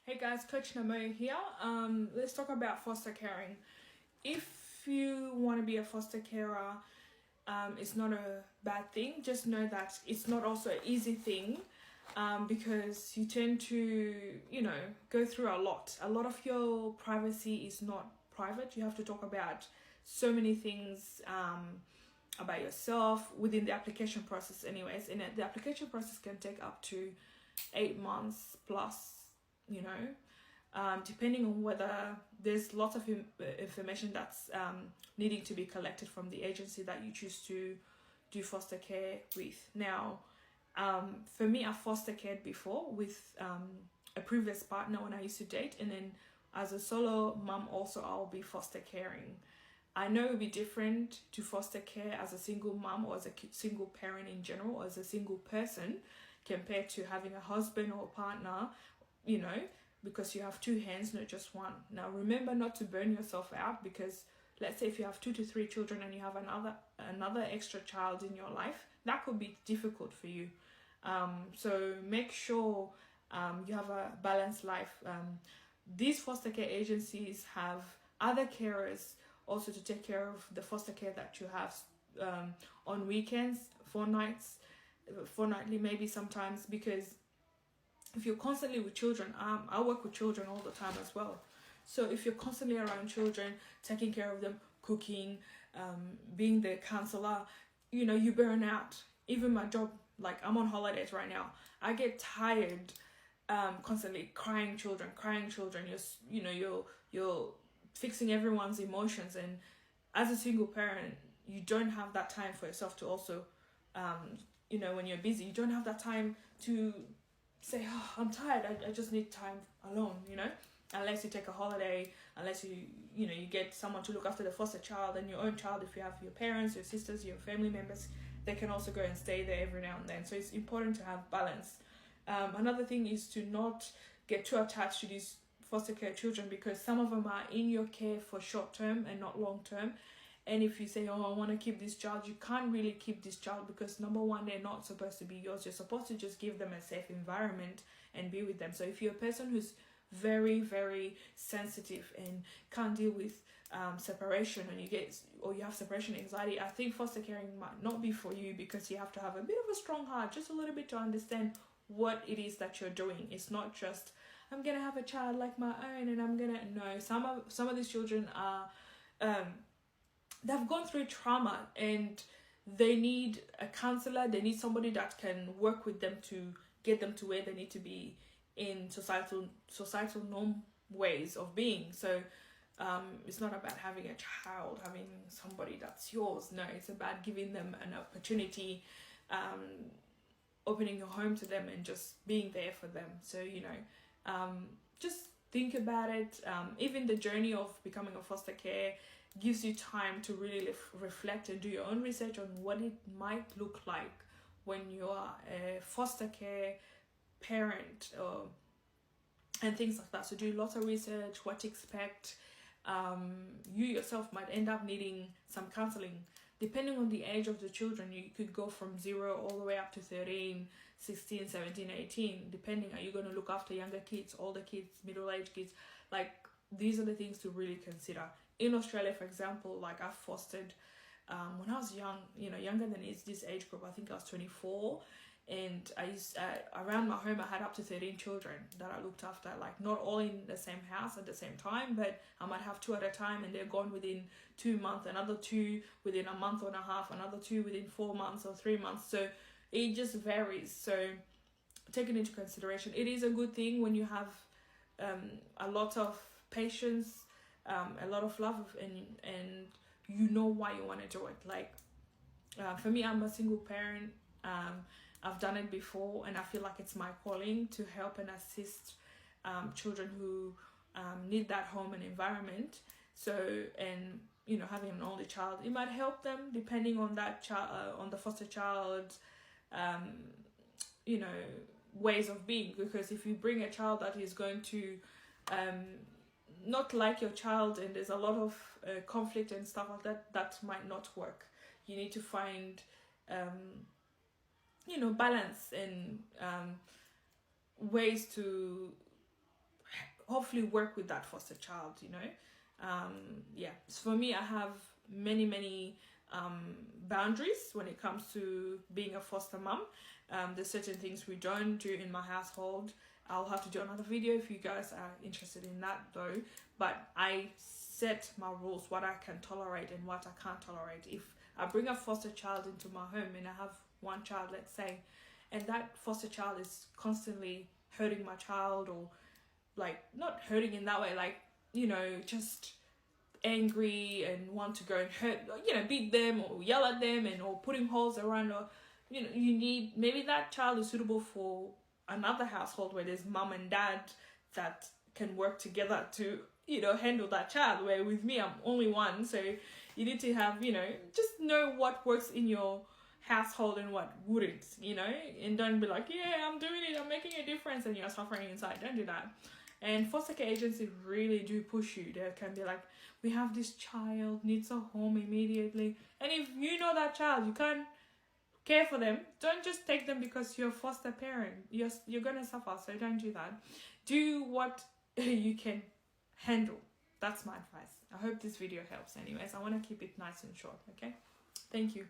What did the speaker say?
Hey guys, Coach Namo here. Let's talk about foster caring. If you want to be a foster carer, it's not a bad thing. Just know that it's not also an easy thing, because you tend to, go through a lot. A lot of your privacy is not private. You have to talk about so many things about yourself within the application process anyways. And the application process can take up to 8 months plus, depending on whether there's lots of information that's needing to be collected from the agency that you choose to do foster care with. Now, for me, I foster cared before with a previous partner when I used to date, and then as a solo mom also I'll be foster caring. I know it would be different to foster care as a single mom or as a single parent in general, or as a single person, compared to having a husband or a partner, because you have two hands, not just one. Now, remember not to burn yourself out, because let's say if you have 2 to 3 children and you have another extra child in your life, that could be difficult for you. So make sure you have a balanced life. These foster care agencies have other carers also to take care of the foster care that you have on weekends, fortnightly maybe sometimes, because if you're constantly with children, I work with children all the time as well. So if you're constantly around children, taking care of them, cooking, being the counselor, you burn out. Even my job, like I'm on holidays right now, I get tired constantly crying children. You're fixing everyone's emotions, and as a single parent, you don't have that time for yourself to also, when you're busy, you don't have that time to say, oh, I'm tired, I just need time alone, unless you take a holiday, unless you get someone to look after the foster child and your own child. If you have your parents, your sisters, your family members, they can also go and stay there every now and then. So it's important to have balance. Another thing is to not get too attached to these foster care children, because some of them are in your care for short term and not long term. And if you say, oh, I want to keep this child, you can't really keep this child, because number one, they're not supposed to be yours. You're supposed to just give them a safe environment and be with them. So if you're a person who's very, very sensitive and can't deal with separation, and you have separation anxiety, I think foster caring might not be for you, because you have to have a bit of a strong heart, just a little bit, to understand what it is that you're doing. It's not just, I'm gonna have a child like my own and I'm gonna, no. Some of these children are they've gone through trauma, and they need a counselor. They need somebody that can work with them to get them to where they need to be in societal norm ways of being. So it's not about having a child, having somebody that's yours. No, it's about giving them an opportunity, opening your home to them and just being there for them. So just think about it. Even the journey of becoming a foster care gives you time to really reflect and do your own research on what it might look like when you are a foster care parent, and things like that. So do lots of research, what to expect. You yourself might end up needing some counseling. Depending on the age of the children, you could go from 0 all the way up to 13, 16, 17, 18, depending. Are you going to look after younger kids, older kids, middle-aged kids? Like, these are the things to really consider. In Australia, for example, like I fostered when I was young, younger than this age group. I think I was 24, and around my home I had up to 13 children that I looked after, like not all in the same house at the same time, but I might have 2 at a time, and they're gone within 2 months, another 2 within a month and a half, another 2 within 4 months or 3 months. So it just varies. So taking into consideration, it is a good thing when you have a lot of patience, a lot of love, and why you want to do it. Like for me, I'm a single parent. I've done it before, and I feel like it's my calling to help and assist children who need that home and environment. So, and having an only child, it might help them depending on that child, on the foster child, ways of being. Because if you bring a child that is going to not like your child, and there's a lot of conflict and stuff like that, that might not work. You need to find balance and ways to hopefully work with that foster child, you know. Yeah, so for me, I have many boundaries when it comes to being a foster mom. There's certain things we don't do in my household. I'll have to do another video if you guys are interested in that though. But I set my rules, what I can tolerate and what I can't tolerate. If I bring a foster child into my home and I have one child, let's say, and that foster child is constantly hurting my child, or like not hurting in that way, like, you know, just angry and want to go and hurt, you know, beat them or yell at them, and or putting holes around, or, you know, you need, maybe that child is suitable for another household where there's mom and dad that can work together to, you know, handle that child, where with me I'm only one. So you need to have, you know, just know what works in your household and what wouldn't, you know, and don't be like, yeah, I'm doing it, I'm making a difference, and you're suffering inside. Don't do that. And foster care agencies really do push you. They can be like, we have this child, needs a home immediately, and if you know that child, you can't care for them, don't just take them because you're a foster parent. You're gonna suffer, so don't do that. Do what you can handle. That's my advice. I hope this video helps. Anyways, I want to keep it nice and short. Okay, thank you.